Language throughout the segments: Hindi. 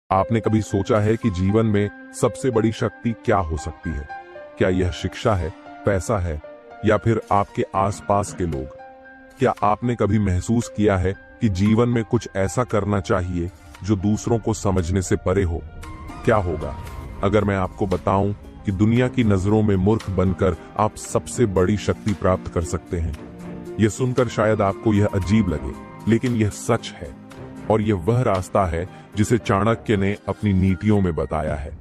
आपने कभी सोचा है कि जीवन में सबसे बड़ी शक्ति क्या हो सकती है? क्या यह शिक्षा है, पैसा है, या फिर आपके आसपास के लोग? क्या आपने कभी महसूस किया है कि जीवन में कुछ ऐसा करना चाहिए जो दूसरों को समझने से परे हो? क्या होगा अगर मैं आपको बताऊं कि दुनिया की नजरों में मूर्ख बनकर आप सबसे बड़ी शक्ति प्राप्त कर सकते हैं? यह सुनकर शायद आपको यह अजीब लगे, लेकिन यह सच है। और यह वह रास्ता है जिसे चाणक्य ने अपनी नीतियों में बताया है।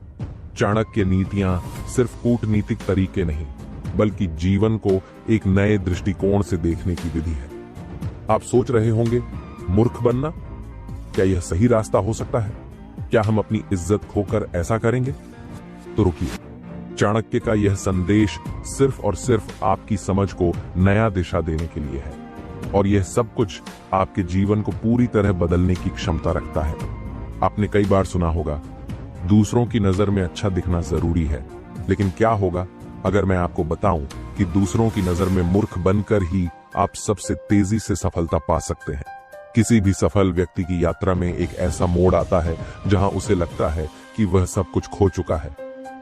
चाणक्य नीतियां सिर्फ कूटनीतिक तरीके नहीं, बल्कि जीवन को एक नए दृष्टिकोण से देखने की विधि है। आप सोच रहे होंगे, मूर्ख बनना, क्या यह सही रास्ता हो सकता है? क्या हम अपनी इज्जत खोकर ऐसा करेंगे? तो रुकिए, चाणक्य का यह संदेश सिर्फ और सिर्फ आपकी समझ को नया दिशा देने के लिए है, और यह सब कुछ आपके जीवन को पूरी तरह बदलने की क्षमता रखता है। आपने कई बार सुना होगा, दूसरों की नजर में अच्छा दिखना जरूरी है, लेकिन क्या होगा अगर मैं आपको बताऊं कि दूसरों की नजर में मूर्ख बनकर ही आप सबसे तेजी से सफलता पा सकते हैं? किसी भी सफल व्यक्ति की यात्रा में एक ऐसा मोड़ आता है जहां उसे लगता है कि वह सब कुछ खो चुका है,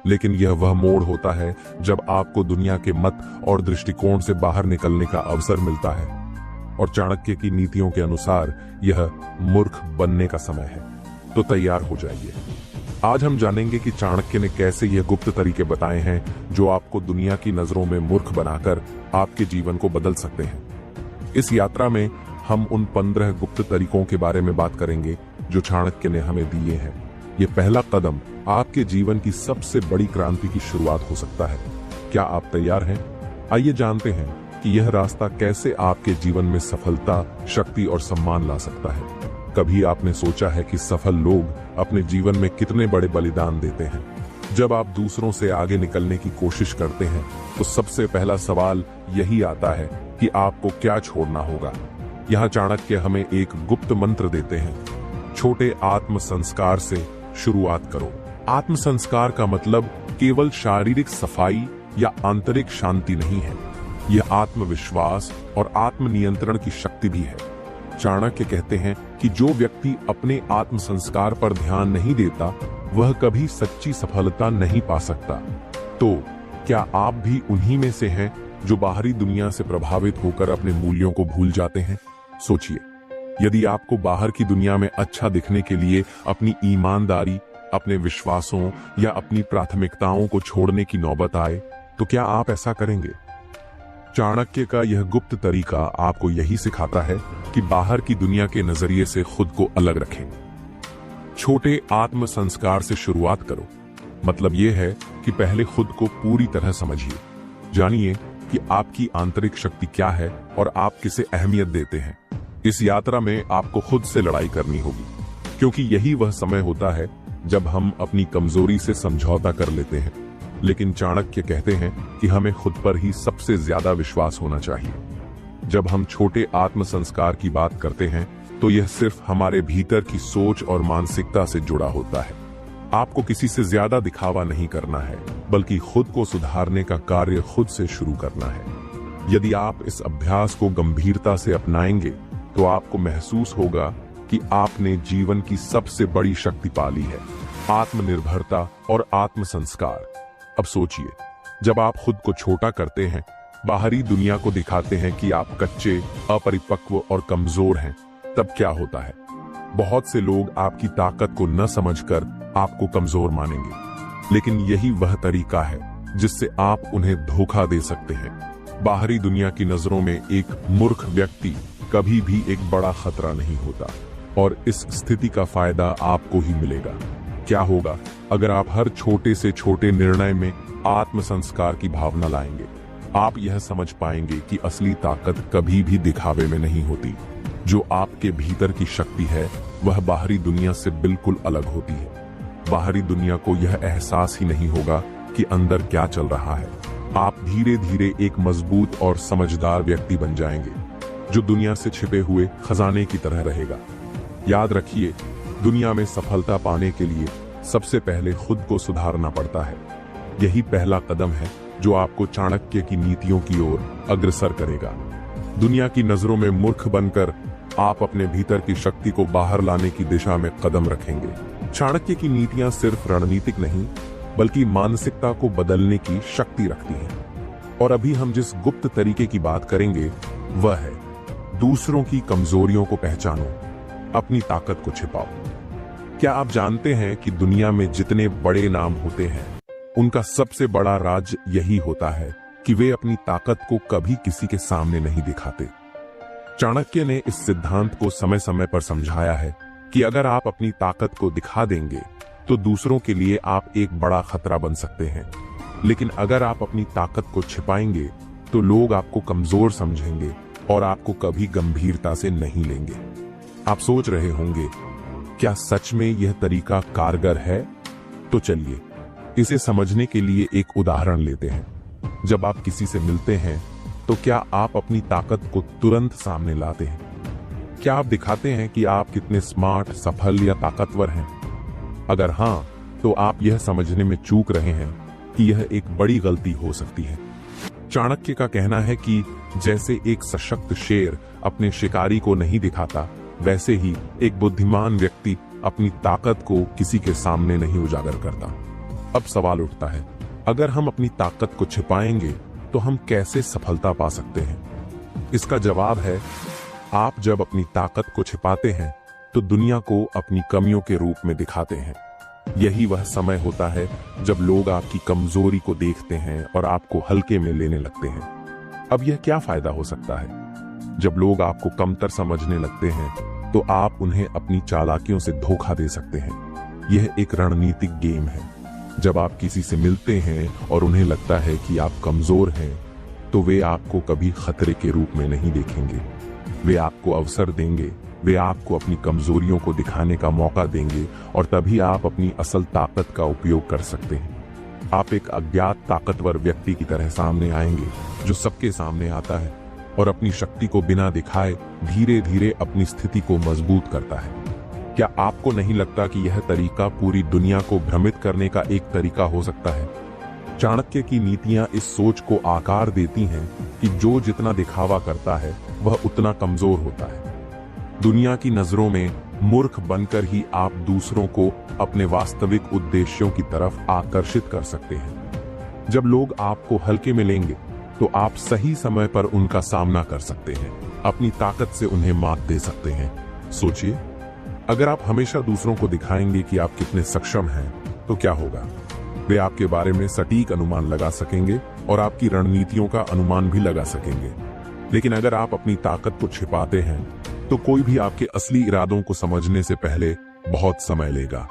लेकिन यह वह मोड़ होता है जब आपको दुनिया के मत और दृष्टिकोण से बाहर निकलने का अवसर मिलता है। और चाणक्य की नीतियों के अनुसार यह मूर्ख बनने का समय है। तो तैयार हो जाइए। आज हम जानेंगे कि चाणक्य ने कैसे यह गुप्त तरीके बताए हैं जो आपको दुनिया की नजरों में मूर्ख बनाकर आपके जीवन को बदल सकते हैं। इस यात्रा में हम उन 15 गुप्त तरीकों के बारे में बात करेंगे जो चाणक्य ने हमें दिए हैं। यह पहला कदम आपके जीवन की सबसे बड़ी क्रांति की शुरुआत हो सकता है। क्या आप तैयार हैं? आइए जानते हैं कि यह रास्ता कैसे आपके जीवन में सफलता, शक्ति और सम्मान ला सकता है। कभी आपने सोचा है कि सफल लोग अपने जीवन में कितने बड़े बलिदान देते हैं? जब आप दूसरों से आगे निकलने की कोशिश करते हैं तो सबसे पहला सवाल यही आता है कि आपको क्या छोड़ना होगा। यहाँ चाणक्य हमें एक गुप्त मंत्र देते हैं, छोटे आत्म संस्कार से शुरुआत करो। आत्म संस्कार का मतलब केवल शारीरिक सफाई या आंतरिक शांति नहीं है, यह आत्मविश्वास और आत्मनियंत्रण की शक्ति भी है। चाणक्य कहते हैं कि जो व्यक्ति अपने आत्म संस्कार पर ध्यान नहीं देता, वह कभी सच्ची सफलता नहीं पा सकता। तो क्या आप भी उन्हीं में से हैं जो बाहरी दुनिया से प्रभावित होकर अपने मूल्यों को भूल जाते हैं? सोचिए, यदि आपको बाहर की दुनिया में अच्छा दिखने के लिए अपनी ईमानदारी, अपने विश्वासों या अपनी प्राथमिकताओं को छोड़ने की नौबत आए, तो क्या आप ऐसा करेंगे? चाणक्य का यह गुप्त तरीका आपको यही सिखाता है कि बाहर की दुनिया के नजरिए से खुद को अलग रखें। छोटे आत्म संस्कार से शुरुआत करो, मतलब यह है कि पहले खुद को पूरी तरह समझिए। जानिए कि आपकी आंतरिक शक्ति क्या है और आप किसे अहमियत देते हैं। इस यात्रा में आपको खुद से लड़ाई करनी होगी, क्योंकि यही वह समय होता है जब हम अपनी कमजोरी से समझौता कर लेते हैं। लेकिन चाणक्य कहते हैं कि हमें खुद पर ही सबसे ज्यादा विश्वास होना चाहिए। जब हम छोटे आत्म संस्कार की बात करते हैं तो यह सिर्फ हमारे भीतर की सोच और मानसिकता से जुड़ा होता है। आपको किसी से ज्यादा दिखावा नहीं करना है, बल्कि खुद को सुधारने का कार्य खुद से शुरू करना है। यदि आप इस अभ्यास को गंभीरता से अपनाएंगे तो आपको महसूस होगा कि आपने जीवन की सबसे बड़ी शक्ति पा ली है, आत्मनिर्भरता और आत्म संस्कार। अब सोचिए, जब आप खुद को छोटा करते हैं, बाहरी दुनिया को दिखाते हैं कि आप कच्चे, अपरिपक्व और कमजोर हैं, तब क्या होता है? बहुत से लोग आपकी ताकत को न समझकर आपको कमजोर मानेंगे, लेकिन यही वह तरीका है जिससे आप उन्हें धोखा दे सकते हैं। बाहरी दुनिया की नजरों में एक मूर्ख व्यक्ति कभी भी एक बड़ा खतरा नहीं होता, और इस स्थिति का फायदा आपको ही मिलेगा। क्या होगा अगर आप हर छोटे से छोटे निर्णय में आत्म संस्कार की भावना लाएंगे? आप यह समझ पाएंगे कि असली ताकत कभी भी दिखावे में नहीं होती। जो आपके भीतर की शक्ति है वह बाहरी दुनिया से बिल्कुल अलग होती है। बाहरी दुनिया को यह एहसास ही नहीं होगा कि अंदर क्या चल रहा है। आप धीरे धीरे एक मजबूत और समझदार व्यक्ति बन जाएंगे, जो दुनिया से छिपे हुए खजाने की तरह रहेगा। याद रखिए, दुनिया में सफलता पाने के लिए सबसे पहले खुद को सुधारना पड़ता है। यही पहला कदम है जो आपको चाणक्य की नीतियों की ओर अग्रसर करेगा। दुनिया की नजरों में मूर्ख बनकर आप अपने भीतर की शक्ति को बाहर लाने की दिशा में कदम रखेंगे, चाणक्य की नीतियां सिर्फ रणनीतिक नहीं बल्कि मानसिकता को बदलने की शक्ति रखती हैं। और अभी हम जिस गुप्त तरीके की बात करेंगे वह है दूसरों की कमजोरियों को पहचानो, अपनी ताकत को छिपाओ। क्या आप जानते हैं कि दुनिया में जितने बड़े नाम होते हैं उनका सबसे बड़ा राज यही होता है कि वे अपनी ताकत को कभी किसी के सामने नहीं दिखाते। चाणक्य ने इस सिद्धांत को समय समय पर समझाया है कि अगर आप अपनी ताकत को दिखा देंगे तो दूसरों के लिए आप एक बड़ा खतरा बन सकते हैं, लेकिन अगर आप अपनी ताकत को छिपाएंगे तो लोग आपको कमजोर समझेंगे और आपको कभी गंभीरता से नहीं लेंगे। आप सोच रहे होंगे, क्या सच में यह तरीका कारगर है? तो चलिए इसे समझने के लिए एक उदाहरण लेते हैं। जब आप किसी से मिलते हैं तो क्या आप अपनी ताकत को तुरंत सामने लाते हैं? क्या आप दिखाते हैं कि आप कितने स्मार्ट, सफल या ताकतवर हैं? अगर हां, तो आप यह समझने में चूक रहे हैं कि यह एक बड़ी गलती हो सकती है। चाणक्य का कहना है कि जैसे एक सशक्त शेर अपने शिकारी को नहीं दिखाता, वैसे ही एक बुद्धिमान व्यक्ति अपनी ताकत को किसी के सामने नहीं उजागर करता। अब सवाल उठता है, अगर हम अपनी ताकत को छिपाएंगे तो हम कैसे सफलता पा सकते हैं? इसका जवाब है, आप जब अपनी ताकत को छिपाते हैं तो दुनिया को अपनी कमियों के रूप में दिखाते हैं। यही वह समय होता है जब लोग आपकी कमजोरी को देखते हैं और आपको हल्के में लेने लगते हैं। अब यह क्या फायदा हो सकता है? जब लोग आपको कमतर समझने लगते हैं तो आप उन्हें अपनी चालाकियों से धोखा दे सकते हैं। यह एक रणनीतिक गेम है। जब आप किसी से मिलते हैं और उन्हें लगता है कि आप कमजोर हैं, तो वे आपको कभी खतरे के रूप में नहीं देखेंगे। वे आपको अवसर देंगे, वे आपको अपनी कमजोरियों को दिखाने का मौका देंगे और तभी आप अपनी असल ताकत का उपयोग कर सकते हैं। आप एक अज्ञात ताकतवर व्यक्ति की तरह सामने आएंगे जो सबके सामने आता है और अपनी शक्ति को बिना दिखाए धीरे धीरे अपनी स्थिति को मजबूत करता है। क्या आपको नहीं लगता कि यह तरीका पूरी दुनिया को भ्रमित करने का एक तरीका हो सकता है? चाणक्य की नीतियां इस सोच को आकार देती हैं कि जो जितना दिखावा करता है वह उतना कमजोर होता है। दुनिया की नजरों में मूर्ख बनकर ही आप दूसरों को अपने वास्तविक उद्देश्यों की तरफ आकर्षित कर सकते हैं। जब लोग आपको हल्के में लेंगे तो आप सही समय पर उनका सामना कर सकते हैं, अपनी ताकत से उन्हें मात दे सकते हैं। सोचिए, अगर आप हमेशा दूसरों को दिखाएंगे कि आप कितने सक्षम हैं, तो क्या होगा? वे आपके बारे में सटीक अनुमान लगा सकेंगे और आपकी रणनीतियों का अनुमान भी लगा सकेंगे। लेकिन अगर आप अपनी ताकत को छिपाते हैं तो कोई भी आपके असली इरादों को समझने से पहले बहुत समय लेगा।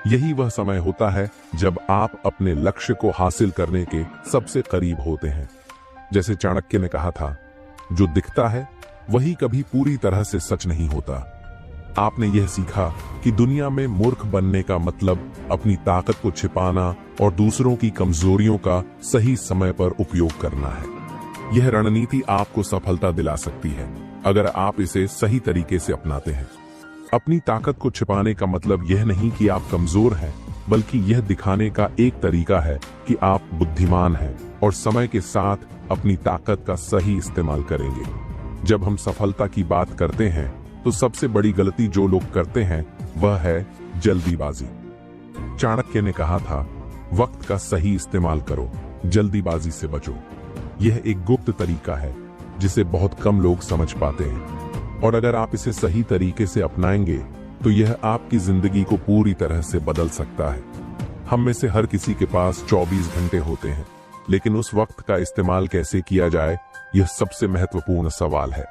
यही वह समय होता है जब आप अपने लक्ष्य को हासिल करने के सबसे करीब होते हैं। जैसे चाणक्य ने कहा था, जो दिखता है वही कभी पूरी तरह से सच नहीं होता। आपने यह सीखा कि दुनिया में मूर्ख बनने का मतलब अपनी ताकत को छिपाना और दूसरों की कमजोरियों का सही समय पर उपयोग करना है। यह रणनीति आपको सफलता दिला सकती है अगर आप इसे सही तरीके से अपनाते हैं। अपनी ताकत को छिपाने का मतलब यह नहीं कि आप कमजोर हैं, बल्कि यह दिखाने का एक तरीका है कि आप बुद्धिमान हैं और समय के साथ अपनी ताकत का सही इस्तेमाल करेंगे। जब हम सफलता की बात करते हैं तो सबसे बड़ी गलती जो लोग करते हैं वह है जल्दीबाजी। चाणक्य ने कहा था, वक्त का सही इस्तेमाल करो, जल्दीबाजी से बचो। यह एक गुप्त तरीका है जिसे बहुत कम लोग समझ पाते हैं, और अगर आप इसे सही तरीके से अपनाएंगे तो यह आपकी जिंदगी को पूरी तरह से बदल सकता है। हम में से हर किसी के पास 24 घंटे होते हैं, लेकिन उस वक्त का इस्तेमाल कैसे किया जाए, यह सबसे महत्वपूर्ण सवाल है।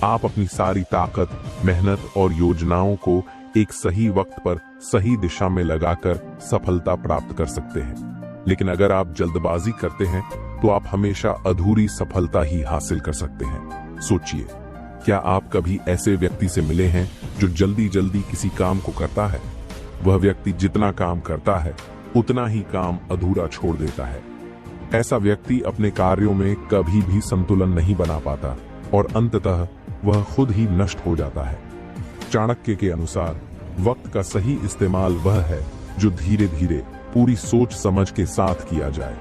आप अपनी सारी ताकत, मेहनत और योजनाओं को एक सही वक्त पर सही दिशा में लगाकर सफलता प्राप्त कर सकते हैं। लेकिन अगर आप जल्दबाजी करते हैं तो आप हमेशा अधूरी सफलता ही हासिल कर सकते हैं। सोचिए, क्या आप कभी ऐसे व्यक्ति से मिले हैं जो जल्दी जल्दी किसी काम को करता है? वह व्यक्ति जितना काम करता है उतना ही काम अधूरा छोड़ देता है। ऐसा व्यक्ति अपने कार्यों में कभी भी संतुलन नहीं बना पाता और अंततः वह खुद ही नष्ट हो जाता है। चाणक्य के अनुसार वक्त का सही इस्तेमाल वह है जो धीरे धीरे पूरी सोच समझ के साथ किया जाए।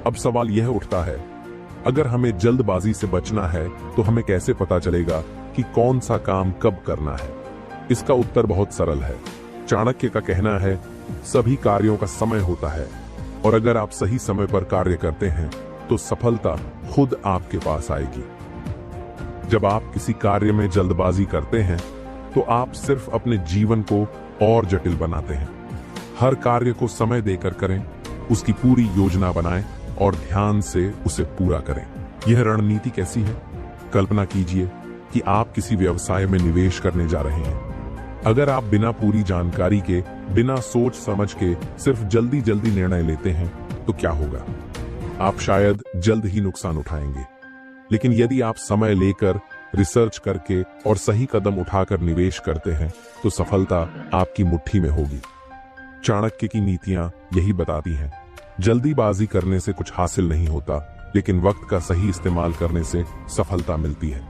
अब सवाल यह उठता है, अगर हमें जल्दबाजी से बचना है तो हमें कैसे पता चलेगा कि कौन सा काम कब करना है? इसका उत्तर बहुत सरल है। चाणक्य का कहना है, सभी कार्यों का समय होता है और अगर आप सही समय पर कार्य करते हैं तो सफलता खुद आपके पास आएगी। जब आप किसी कार्य में जल्दबाजी करते हैं तो आप सिर्फ अपने जीवन को और जटिल बनाते हैं। हर कार्य को समय देकर करें, उसकी पूरी योजना बनाएं और ध्यान से उसे पूरा करें। यह रणनीति कैसी है? कल्पना कीजिए कि आप किसी व्यवसाय में निवेश करने जा रहे हैं। अगर आप बिना पूरी जानकारी के, बिना सोच समझ के सिर्फ जल्दी जल्दी निर्णय लेते हैं तो क्या होगा? आप शायद जल्द ही नुकसान उठाएंगे। लेकिन यदि आप समय लेकर, रिसर्च करके और सही कदम उठाकर निवेश करते हैं तो सफलता आपकी मुट्ठी में होगी। चाणक्य की नीतियां यही बताती हैं, जल्दीबाजी करने से कुछ हासिल नहीं होता, लेकिन वक्त का सही इस्तेमाल करने से सफलता मिलती है।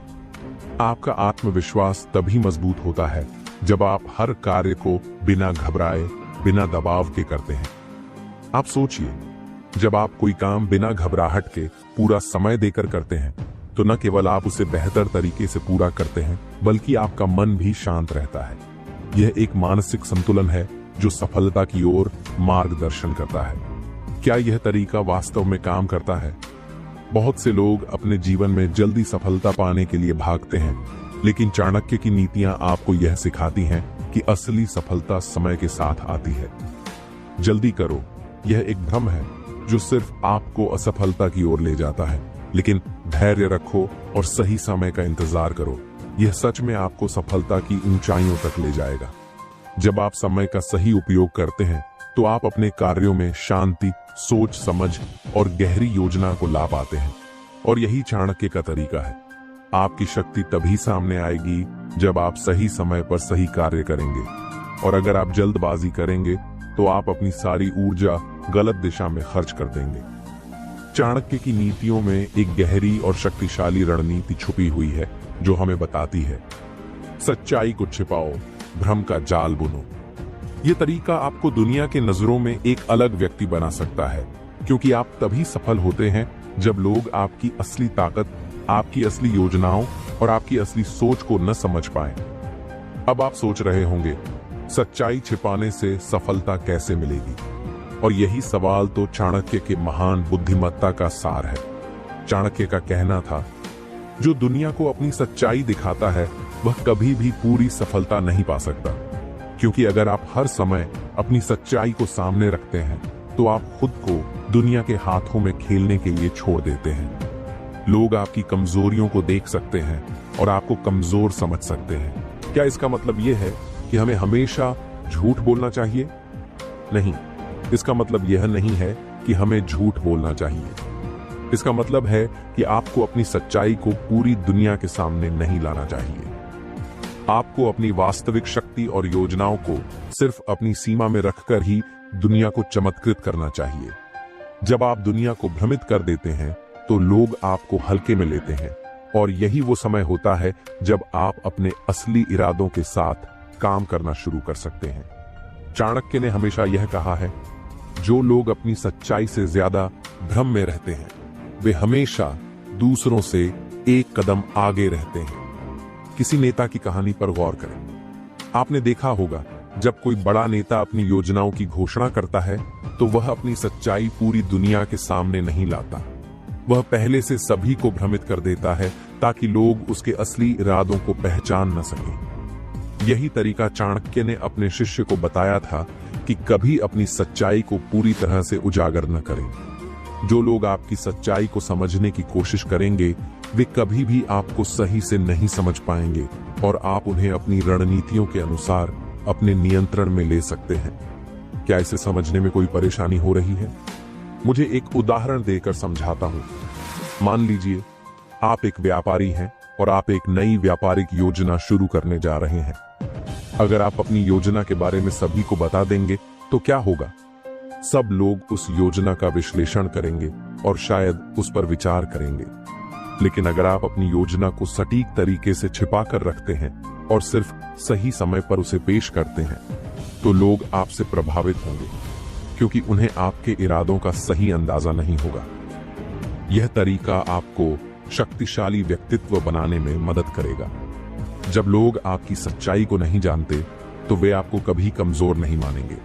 आपका आत्मविश्वास तभी मजबूत होता है जब आप हर कार्य को बिना घबराए, बिना दबाव के करते हैं। आप सोचिए, जब आप कोई काम बिना घबराहट के पूरा समय देकर करते हैं तो न केवल आप उसे बेहतर तरीके से पूरा करते हैं, बल्कि आपका मन भी शांत रहता है। यह एक मानसिक संतुलन है जो सफलता की ओर मार्गदर्शन करता है। क्या यह तरीका वास्तव में काम करता है? बहुत से लोग अपने जीवन में जल्दी सफलता पाने के लिए भागते हैं, लेकिन चाणक्य की नीतियां आपको यह सिखाती हैं कि असली सफलता समय के साथ आती है। जल्दी करो, यह एक भ्रम है जो सिर्फ आपको असफलता की ओर ले जाता है। लेकिन धैर्य रखो और सही समय का इंतजार करो, यह सच में आपको सफलता की ऊंचाइयों तक ले जाएगा। जब आप समय का सही उपयोग करते हैं तो आप अपने कार्यों में शांति, सोच समझ और गहरी योजना को ला पाते हैं। और यही चाणक्य का तरीका है। आपकी शक्ति तभी सामने आएगी जब आप सही समय पर सही कार्य करेंगे, और अगर आप जल्दबाजी करेंगे तो आप अपनी सारी ऊर्जा गलत दिशा में खर्च कर देंगे। चाणक्य की नीतियों में एक गहरी और शक्तिशाली रणनीति छुपी हुई है जो हमें बताती है, सच्चाई को छिपाओ, भ्रम का जाल बुनो। यह तरीका आपको दुनिया के नजरों में एक अलग व्यक्ति बना सकता है, क्योंकि आप तभी सफल होते हैं जब लोग आपकी असली ताकत, आपकी असली योजनाओं और आपकी असली सोच को न समझ पाएं। अब आप सोच रहे होंगे, सच्चाई छिपाने से सफलता कैसे मिलेगी? और यही सवाल तो चाणक्य के महान बुद्धिमत्ता का सार है। चाणक्य का कहना था, जो दुनिया को अपनी सच्चाई दिखाता है वह कभी भी पूरी सफलता नहीं पा सकता, क्योंकि अगर आप हर समय अपनी सच्चाई को सामने रखते हैं तो आप खुद को दुनिया के हाथों में खेलने के लिए छोड़ देते हैं। लोग आपकी कमजोरियों को देख सकते हैं और आपको कमजोर समझ सकते हैं। क्या इसका मतलब यह है कि हमें हमेशा झूठ बोलना चाहिए? नहीं, इसका मतलब यह नहीं है कि हमें झूठ बोलना चाहिए। इसका मतलब है कि आपको अपनी सच्चाई को पूरी दुनिया के सामने नहीं लाना चाहिए। आपको अपनी वास्तविक शक्ति और योजनाओं को सिर्फ अपनी सीमा में रखकर ही दुनिया को चमत्कृत करना चाहिए। जब आप दुनिया को भ्रमित कर देते हैं तो लोग आपको हल्के में लेते हैं, और यही वो समय होता है जब आप अपने असली इरादों के साथ काम करना शुरू कर सकते हैं। चाणक्य ने हमेशा यह कहा है, जो लोग अपनी सच्चाई से ज्यादा भ्रम में रहते हैं वे हमेशा दूसरों से एक कदम आगे रहते हैं। किसी नेता की कहानी पर गौर करें। आपने देखा होगा, जब कोई बड़ा नेता अपनी योजनाओं की घोषणा करता है तो वह अपनी सच्चाई पूरी दुनिया के सामने नहीं लाता। वह पहले से सभी को भ्रमित कर देता है ताकि लोग उसके असली इरादों को पहचान न सकें। यही तरीका चाणक्य ने अपने शिष्य को बताया था कि कभी अपनी सच्चाई को पूरी तरह से उजागर न करें। जो लोग आपकी सच्चाई को समझने की कोशिश करेंगे वे कभी भी आपको सही से नहीं समझ पाएंगे, और आप उन्हें अपनी रणनीतियों के अनुसार अपने नियंत्रण में ले सकते हैं। क्या इसे समझने में कोई परेशानी हो रही है? मुझे एक उदाहरण देकर समझाता हूं। मान लीजिए आप एक व्यापारी हैं और आप एक नई व्यापारिक योजना शुरू करने जा रहे हैं। अगर आप अपनी योजना के बारे में सभी को बता देंगे तो क्या होगा? सब लोग उस योजना का विश्लेषण करेंगे और शायद उस पर विचार करेंगे। लेकिन अगर आप अपनी योजना को सटीक तरीके से छिपा कर रखते हैं और सिर्फ सही समय पर उसे पेश करते हैं तो लोग आपसे प्रभावित होंगे, क्योंकि उन्हें आपके इरादों का सही अंदाजा नहीं होगा। यह तरीका आपको शक्तिशाली व्यक्तित्व बनाने में मदद करेगा। जब लोग आपकी सच्चाई को नहीं जानते तो वे आपको कभी कमजोर नहीं मानेंगे।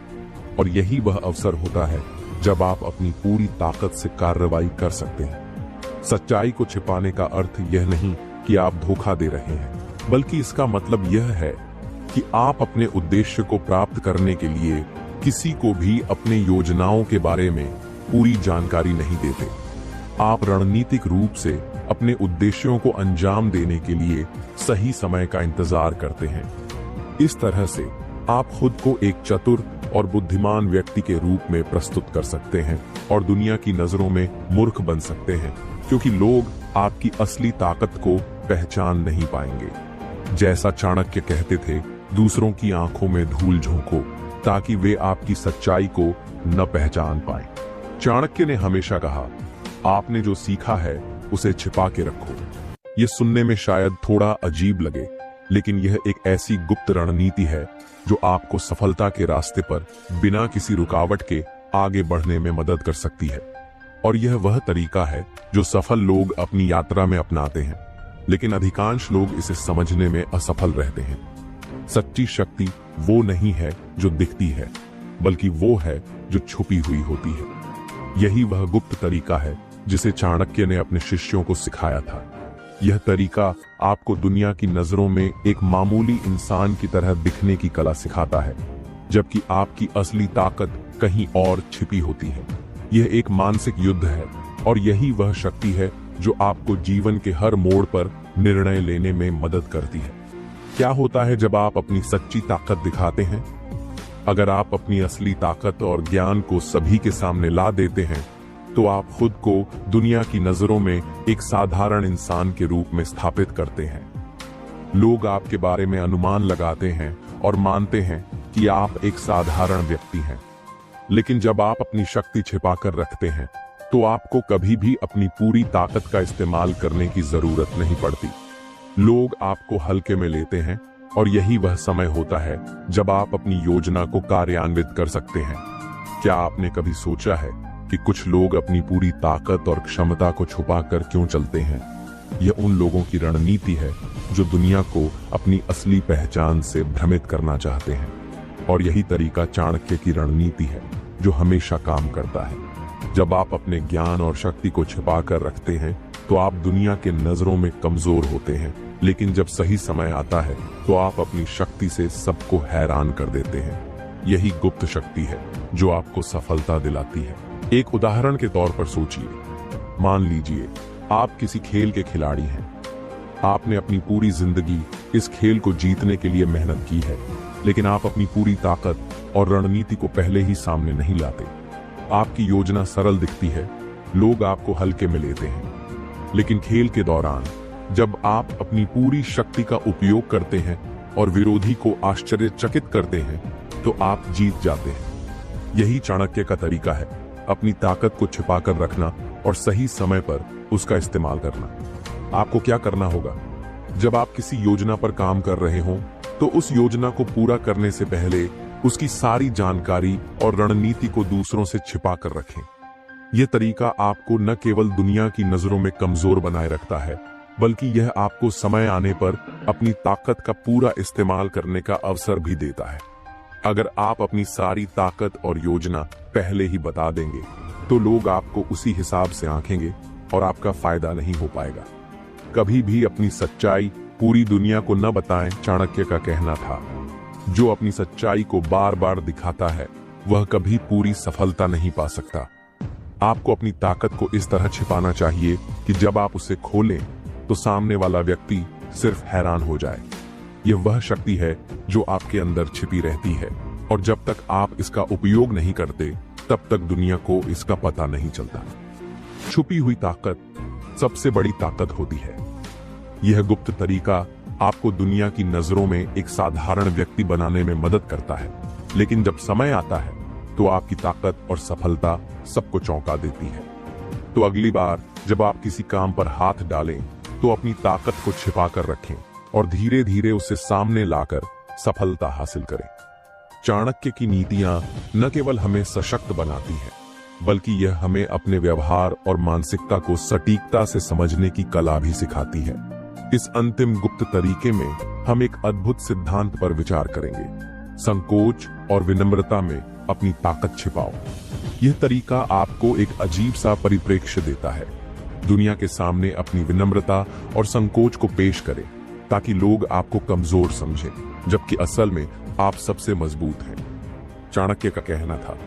और यही वह अवसर होता है जब आप अपनी पूरी ताकत से कार्रवाई कर सकते हैं। सच्चाई को छिपाने का अर्थ यह नहीं कि आप धोखा दे रहे हैं, बल्कि इसका मतलब यह है कि आप अपने उद्देश्य को प्राप्त करने के लिए किसी को भी अपने योजनाओं के बारे में पूरी जानकारी नहीं देते। आप रणनीतिक रूप से अपने उद्देश्यों को अंजाम देने के लिए सही समय का इंतजार करते हैं। इस तरह से आप खुद को एक चतुर और बुद्धिमान व्यक्ति के रूप में प्रस्तुत कर सकते हैं और दुनिया की नजरों में मूर्ख बन सकते हैं, क्योंकि लोग आपकी असली ताकत को पहचान नहीं पाएंगे। जैसा चाणक्य कहते थे, दूसरों की आंखों में धूल झोंको ताकि वे आपकी सच्चाई को न पहचान पाए। चाणक्य ने हमेशा कहा, आपने जो सीखा है उसे छिपा के रखो। यह सुनने में शायद थोड़ा अजीब लगे, लेकिन यह एक ऐसी गुप्त रणनीति है जो आपको सफलता के रास्ते पर बिना किसी रुकावट के आगे बढ़ने में मदद कर सकती है। और यह वह तरीका है जो सफल लोग अपनी यात्रा में अपनाते हैं, लेकिन अधिकांश लोग इसे समझने में असफल रहते हैं। सच्ची शक्ति वो नहीं है जो दिखती है, बल्कि वो है जो छुपी हुई होती है। यही वह गुप्त तरीका है जिसे चाणक्य ने अपने शिष्यों को सिखाया था। यह तरीका आपको दुनिया की नजरों में एक मामूली इंसान की तरह दिखने की कला सिखाता है, जबकि आपकी असली ताकत कहीं और छिपी होती है। यह एक मानसिक युद्ध है, और यही वह शक्ति है जो आपको जीवन के हर मोड़ पर निर्णय लेने में मदद करती है। क्या होता है जब आप अपनी सच्ची ताकत दिखाते हैं? अगर आप अपनी असली ताकत और ज्ञान को सभी के सामने ला देते हैं, तो आप खुद को दुनिया की नजरों में एक साधारण इंसान के रूप में स्थापित करते हैं। लोग आपके बारे में अनुमान लगाते हैं और मानते हैं कि आप एक साधारण व्यक्ति हैं। लेकिन जब आप अपनी शक्ति छिपाकर रखते हैं, तो आपको कभी भी अपनी पूरी ताकत का इस्तेमाल करने की जरूरत नहीं पड़ती। लोग आपको हल्के में लेते हैं, और यही वह समय होता है जब आप अपनी योजना को कार्यान्वित कर सकते हैं। क्या आपने कभी सोचा है कि कुछ लोग अपनी पूरी ताकत और क्षमता को छुपाकर क्यों चलते हैं? यह उन लोगों की रणनीति है जो दुनिया को अपनी असली पहचान से भ्रमित करना चाहते हैं। और यही तरीका चाणक्य की रणनीति है जो हमेशा काम करता है। जब आप अपने ज्ञान और शक्ति को छिपाकर रखते हैं, तो आप दुनिया के नजरों में कमजोर होते हैं, लेकिन जब सही समय आता है तो आप अपनी शक्ति से सबको हैरान कर देते हैं। यही गुप्त शक्ति है जो आपको सफलता दिलाती है। एक उदाहरण के तौर पर सोचिए, मान लीजिए आप किसी खेल के खिलाड़ी हैं। आपने अपनी पूरी जिंदगी इस खेल को जीतने के लिए मेहनत की है, लेकिन आप अपनी पूरी ताकत और रणनीति को पहले ही सामने नहीं लाते। आपकी योजना सरल दिखती है, लोग आपको हल्के में लेते हैं, लेकिन खेल के दौरान जब आप अपनी पूरी शक्ति का उपयोग करते हैं और विरोधी को आश्चर्यचकित करते हैं, तो आप जीत जाते हैं। यही चाणक्य का तरीका है, अपनी ताकत को छिपाकर रखना और सही समय पर उसका इस्तेमाल करना। आपको क्या करना होगा? जब आप किसी योजना पर काम कर रहे हों, तो उस योजना को पूरा करने से पहले उसकी सारी जानकारी और रणनीति को दूसरों से छिपा कर रखें। यह तरीका आपको न केवल दुनिया की नजरों में कमजोर बनाए रखता है, बल्कि यह आपको समय आने पर अपनी ताकत का पूरा इस्तेमाल करने का अवसर भी देता है। अगर आप अपनी सारी ताकत और योजना पहले ही बता देंगे, तो लोग आपको उसी हिसाब से आंकेंगे और आपका फायदा नहीं हो पाएगा। कभी भी अपनी सच्चाई पूरी दुनिया को न बताएं, चाणक्य का कहना था। जो अपनी सच्चाई को बार बार दिखाता है, वह कभी पूरी सफलता नहीं पा सकता। आपको अपनी ताकत को इस तरह छिपाना चाहिए कि जब आप उसे खोलें, तो सामने वाला व्यक्ति सिर्फ हैरान हो जाए। यह वह शक्ति है जो आपके अंदर छिपी रहती है, और जब तक आप इसका उपयोग नहीं करते, तब तक दुनिया को इसका पता नहीं चलता। छुपी हुई ताकत सबसे बड़ी ताकत होती है। यह गुप्त तरीका आपको दुनिया की नजरों में एक साधारण व्यक्ति बनाने में मदद करता है, लेकिन जब समय आता है, तो आपकी ताकत और सफलता सबको चौंका देती है। तो अगली बार जब आप किसी काम पर हाथ डालें, तो अपनी ताकत को छिपा कर रखें और धीरे धीरे उसे सामने लाकर सफलता हासिल करें। चाणक्य की नीतियां न केवल हमें सशक्त बनाती हैं, बल्कि यह हमें अपने व्यवहार और मानसिकता को सटीकता से समझने की कला भी सिखाती है। इस अंतिम गुप्त तरीके में हम एक अद्भुत सिद्धांत पर विचार करेंगे। संकोच और विनम्रता में अपनी ताकत छिपाओ। यह तरीका आपको एक अजीब सा परिप्रेक्ष्य देता है। दुनिया के सामने अपनी विनम्रता और संकोच को पेश करें ताकि लोग आपको कमजोर समझें, जबकि असल में आप सबसे मजबूत हैं। चाणक्य का कहना था,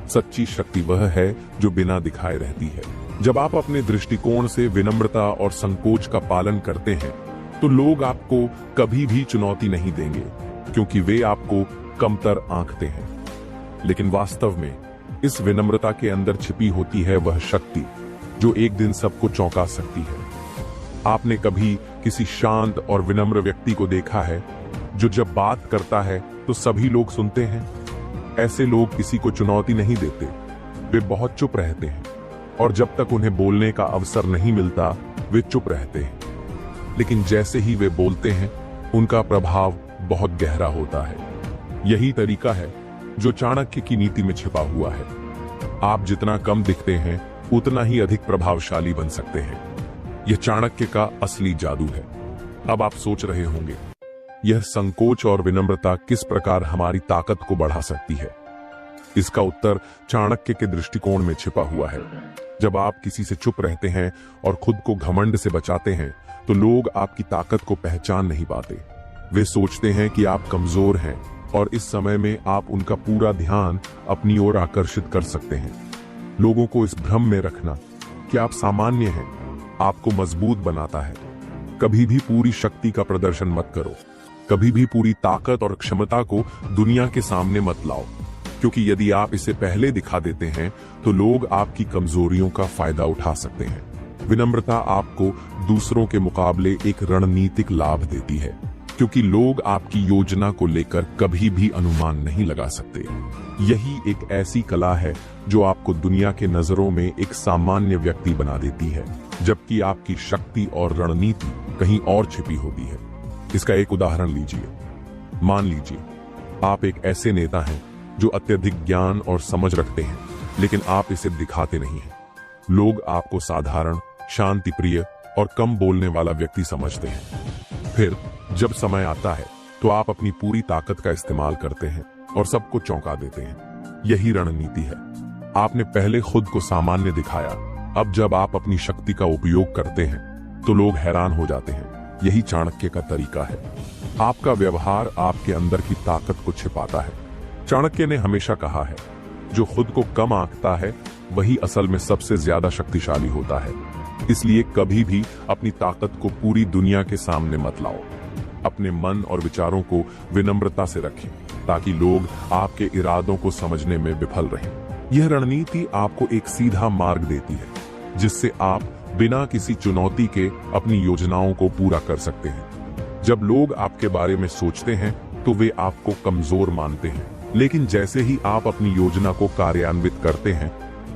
सच्ची शक्ति वह है जो बिना दिखाए रहती है। जब आप अपने दृष्टिकोण से विनम्रता और संकोच का पालन करते हैं तो लोग आपको कभी भी चुनौती नहीं देंगे, क्योंकि वे आपको कमतर आंकते हैं। लेकिन वास्तव में इस विनम्रता के अंदर छिपी होती है वह शक्ति जो एक दिन सबको चौंका सकती है। आपने कभी किसी शांत और विनम्र व्यक्ति को देखा है जो जब बात करता है तो सभी लोग सुनते हैं? ऐसे लोग किसी को चुनौती नहीं देते, वे बहुत चुप रहते हैं और जब तक उन्हें बोलने का अवसर नहीं मिलता वे चुप रहते हैं। लेकिन जैसे ही वे बोलते हैं उनका प्रभाव बहुत गहरा होता है। यही तरीका है जो चाणक्य की नीति में छिपा हुआ है। आप जितना कम दिखते हैं उतना ही अधिक प्रभावशाली बन सकते हैं। यह चाणक्य का असली जादू है। अब आप सोच रहे होंगे, यह संकोच और विनम्रता किस प्रकार हमारी ताकत को बढ़ा सकती है? इसका उत्तर चाणक्य के दृष्टिकोण में छिपा हुआ है। जब आप किसी से चुप रहते हैं और खुद को घमंड से बचाते हैं तो लोग आपकी ताकत को पहचान नहीं पाते। वे सोचते हैं कि आप कमजोर हैं और इस समय में आप उनका पूरा ध्यान अपनी ओर आकर्षित कर सकते हैं। लोगों को इस भ्रम में रखना कि आप सामान्य हैं आपको मजबूत बनाता है। कभी भी पूरी शक्ति का प्रदर्शन मत करो। कभी भी पूरी ताकत और क्षमता को दुनिया के सामने मत लाओ, क्योंकि यदि आप इसे पहले दिखा देते हैं तो लोग आपकी कमजोरियों का फायदा उठा सकते हैं। विनम्रता आपको दूसरों के मुकाबले एक रणनीतिक लाभ देती है, क्योंकि लोग आपकी योजना को लेकर कभी भी अनुमान नहीं लगा सकते। यही एक ऐसी कला है जो आपको दुनिया के नजरों में एक सामान्य व्यक्ति बना देती है, जबकि आपकी शक्ति और रणनीति कहीं और छिपी होती है। इसका एक उदाहरण लीजिए। मान लीजिए आप एक ऐसे नेता हैं जो अत्यधिक ज्ञान और समझ रखते हैं, लेकिन आप इसे दिखाते नहीं हैं। लोग आपको साधारण, शांति प्रिय और कम बोलने वाला व्यक्ति समझते हैं। फिर जब समय आता है तो आप अपनी पूरी ताकत का इस्तेमाल करते हैं और सबको चौंका देते हैं। यही रणनीति है। आपने पहले खुद को सामान्य दिखाया, अब जब आप अपनी शक्ति का उपयोग करते हैं तो लोग हैरान हो जाते हैं। यही चाणक्य का तरीका है। आपका व्यवहार आपके अंदर की ताकत को छिपाता है। चाणक्य ने हमेशा कहा है, जो खुद को कम आंकता है वही असल में सबसे ज्यादा शक्तिशाली होता है। इसलिए कभी भी अपनी ताकत को पूरी दुनिया के सामने मत लाओ। अपने मन और विचारों को विनम्रता से रखें ताकि लोग आपके इरादों को समझने में विफल रहें। यह रणनीति आपको एक सीधा मार्ग देती है, जिससे आप बिना किसी चुनौती के अपनी योजनाओं को पूरा कर सकते हैं। जब लोग आपके बारे में सोचते हैं तो वे आपको कमजोर मानते हैं, लेकिन जैसे ही आप अपनी योजना को कार्यान्वित करते हैं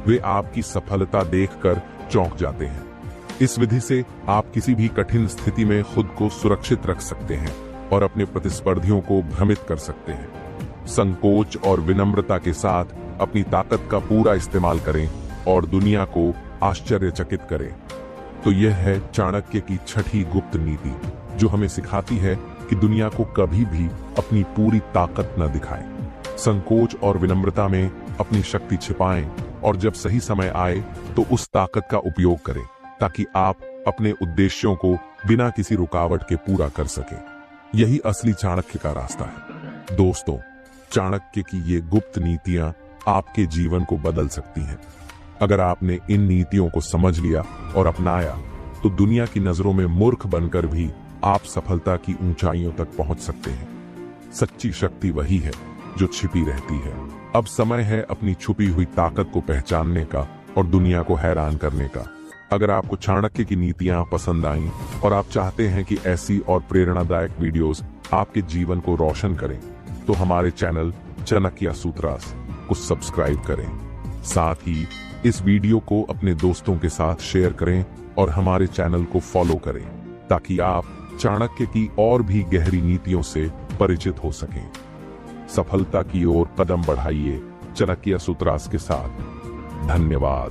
वे आपकी सफलता देखकर चौंक जाते हैं। इस विधि से आप किसी भी कठिन स्थिति में खुद को सुरक्षित रख सकते हैं और अपने प्रतिस्पर्धियों को भ्रमित कर सकते हैं। संकोच और विनम्रता के साथ अपनी ताकत का पूरा इस्तेमाल करें और दुनिया को आश्चर्यचकित करें। तो यह है चाणक्य की छठी गुप्त नीति, जो हमें सिखाती है कि दुनिया को कभी भी अपनी पूरी ताकत न दिखाएं। संकोच और विनम्रता में अपनी शक्ति छिपाएं और जब सही समय आए तो उस ताकत का उपयोग करें ताकि आप अपने उद्देश्यों को बिना किसी रुकावट के पूरा कर सकें। यही असली चाणक्य का रास्ता है। दोस्तों, चाणक्य की ये गुप्त नीतियां आपके जीवन को बदल सकती हैं। अगर आपने इन नीतियों को समझ लिया और अपनाया तो दुनिया की नजरों में मूर्ख बनकर भी आप सफलता की ऊंचाइयों तक पहुंच सकते हैं। सच्ची शक्ति वही है जो छिपी रहती है। अब समय है अपनी छुपी हुई ताकत को पहचानने का और दुनिया को हैरान करने का। अगर आपको चाणक्य की नीतियां पसंद आईं और आप चाहते हैं कि ऐसी और प्रेरणादायक वीडियोस आपके जीवन को रोशन करें, तो हमारे चैनल चाणक्य सूत्रास को सब्सक्राइब करें। साथ ही इस वीडियो को अपने दोस्तों के साथ शेयर करें और हमारे चैनल को फॉलो करें ताकि आप चाणक्य की और भी गहरी नीतियों से परिचित हो सकें। सफलता की ओर कदम बढ़ाइए चाणक्य सूत्रास के साथ। धन्यवाद।